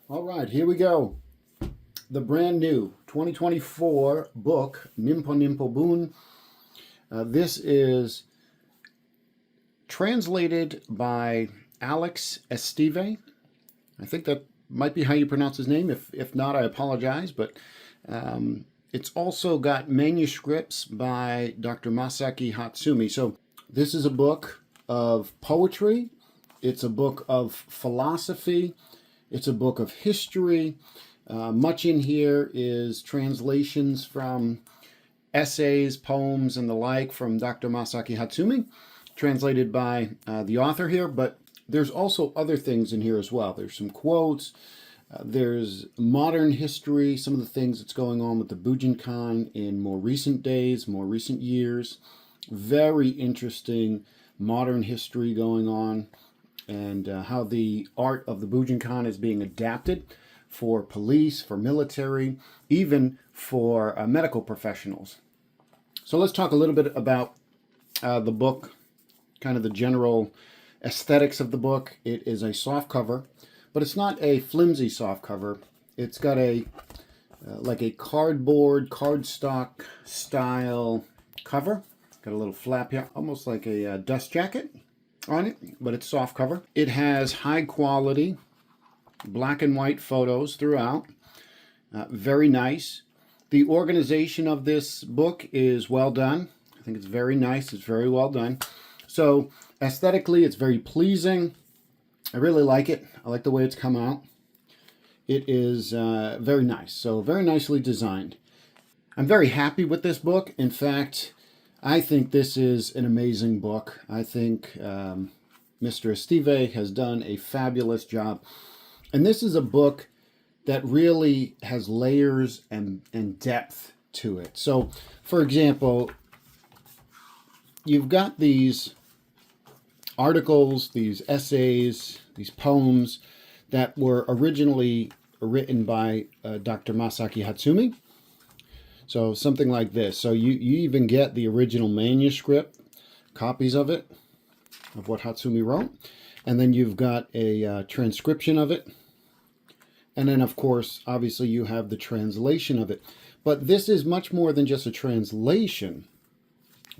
All right, here we go. The brand new 2024 book, Ninpo Ninpo Bun. This is translated by Alex Esteve. I think that might be how you pronounce his name. If not, I apologize. But it's also got manuscripts by Dr. Masaaki Hatsumi. So this is a book of poetry. It's a book of philosophy. It's a book of history. Much in here is translations from essays, poems, and the like from Dr. Masaaki Hatsumi, translated by the author here. But there's also other things in here as well. There's some quotes. There's modern history, some of the things that's going on with the Bujinkan in more recent days, more recent years. Very interesting modern history going on, and how the art of the Bujinkan is being adapted for police, for military, even for medical professionals. So let's talk a little bit about the book, kind of the general aesthetics of the book. It is a soft cover, but it's not a flimsy soft cover. It's got a like a cardboard, cardstock style cover. Got a little flap here, almost like a dust jacket on it, but it's soft cover. It has high quality black and white photos throughout. Very nice. The organization of this book is well done. I think it's very nice. It's very well done. So aesthetically, it's very pleasing. I really like it. I like the way it's come out. It is very nice. So very nicely designed. I'm very happy with this book. In fact, I think this is an amazing book. I think Mr. Esteve has done a fabulous job. And this is a book that really has layers and depth to it. So, for example, you've got these articles, these essays, these poems that were originally written by Dr. Masaaki Hatsumi. So something like this. So you even get the original manuscript, copies of it, of what Hatsumi wrote. And then you've got a transcription of it. And then, of course, obviously you have the translation of it. But this is much more than just a translation,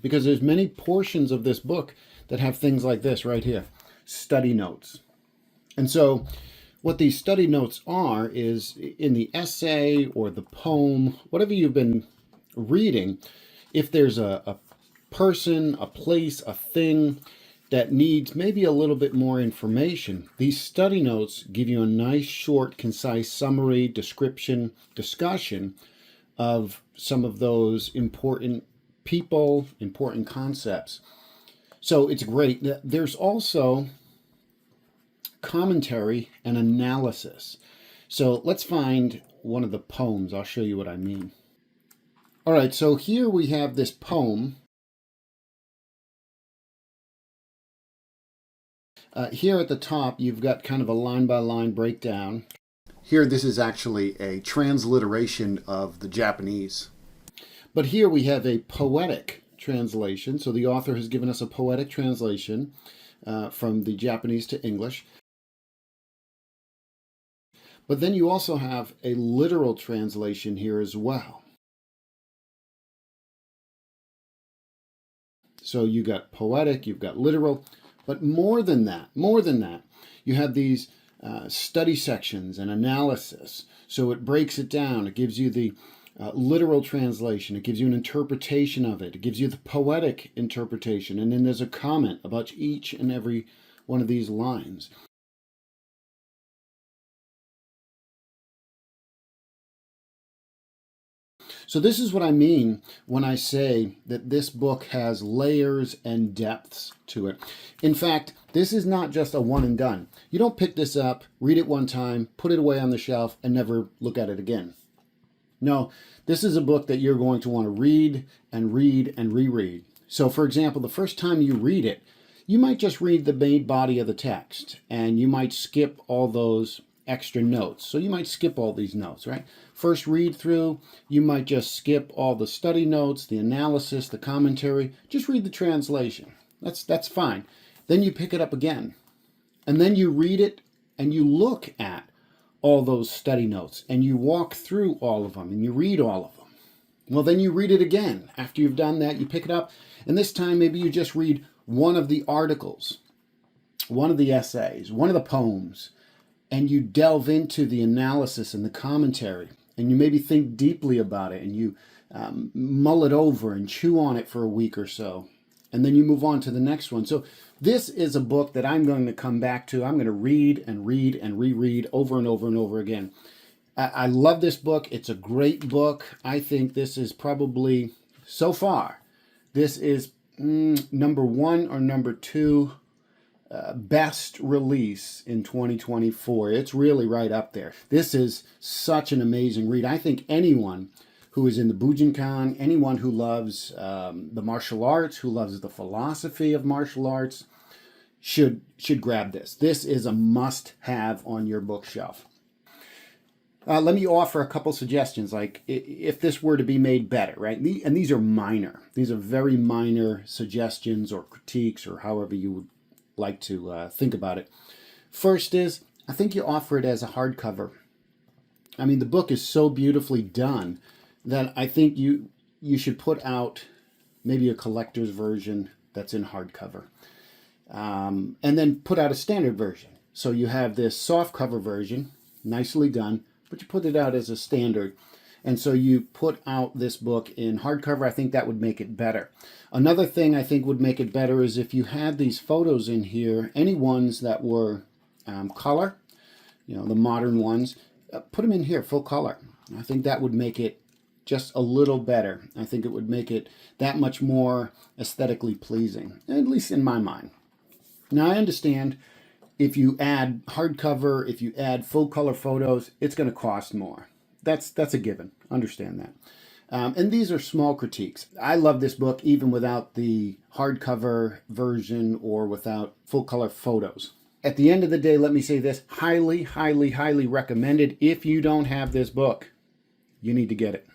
because there's many portions of this book that have things like this right here, study notes. And so what these study notes are is in the essay or the poem, whatever you've been reading, if there's a person, a place, a thing that needs maybe a little bit more information, these study notes give you a nice, short, concise summary, description, discussion of some of those important people, important concepts. So it's great. There's also commentary and analysis. So let's find one of the poems. I'll show you what I mean. All right, so here we have this poem. Here at the top, you've got kind of a line-by-line breakdown. Here, this is actually a transliteration of the Japanese. But here we have a poetic translation. So the author has given us a poetic translation from the Japanese to English. But then you also have a literal translation here as well. So you got poetic, you've got literal. But more than that, you have these study sections and analysis. So it breaks it down. It gives you the literal translation. It gives you an interpretation of it. It gives you the poetic interpretation. And then there's a comment about each and every one of these lines. So this is what I mean when I say that this book has layers and depths to it. In fact, this is not just a one and done. You don't pick this up, read it one time, put it away on the shelf, and never look at it again. No, this is a book that you're going to want to read and reread. So for example, the first time you read it, you might just read the main body of the text, and you might skip all those extra notes. So you might skip all these notes, right? First read through, you might just skip all the study notes, the analysis, the commentary. Just read the translation. That's fine. Then you pick it up again. And then you read it and you look at all those study notes and you walk through all of them and you read all of them. Well, then you read it again. After you've done that, you pick it up, and this time maybe you just read one of the articles, one of the essays, one of the poems, and you delve into the analysis and the commentary, and you maybe think deeply about it, and you mull it over and chew on it for a week or so, and then you move on to the next one. So this is a book that I'm going to come back to. I'm going to read and read and reread over and over and over again. I love this book. It's a great book. I think this is probably, so far, this is number 1 or number 2 best release in 2024. It's really right up there. This is such an amazing read. I think anyone who is in the Bujinkan, anyone who loves the martial arts, who loves the philosophy of martial arts, should grab this. This is a must-have on your bookshelf. Let me offer a couple suggestions, like if this were to be made better, right? And these are minor. These are very minor suggestions or critiques or however you would like to think about it. First is, I think you offer it as a hardcover. I mean, the book is so beautifully done that I think you should put out maybe a collector's version that's in hardcover. And then put out a standard version. So you have this soft cover version, nicely done, but you put it out as a standard. And so you put out this book in hardcover. I think that would make it better. Another thing I think would make it better is if you had these photos in here, any ones that were color, you know, the modern ones, put them in here, full color. I think that would make it just a little better. I think it would make it that much more aesthetically pleasing, at least in my mind. Now, I understand if you add hardcover, if you add full color photos, it's going to cost more. That's a given. Understand that. And these are small critiques. I love this book even without the hardcover version or without full color photos. At the end of the day, let me say this, highly, highly, highly recommended. If you don't have this book, you need to get it.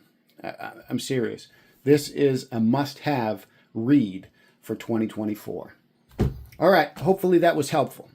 I'm serious. This is a must-have read for 2024. All right, hopefully that was helpful.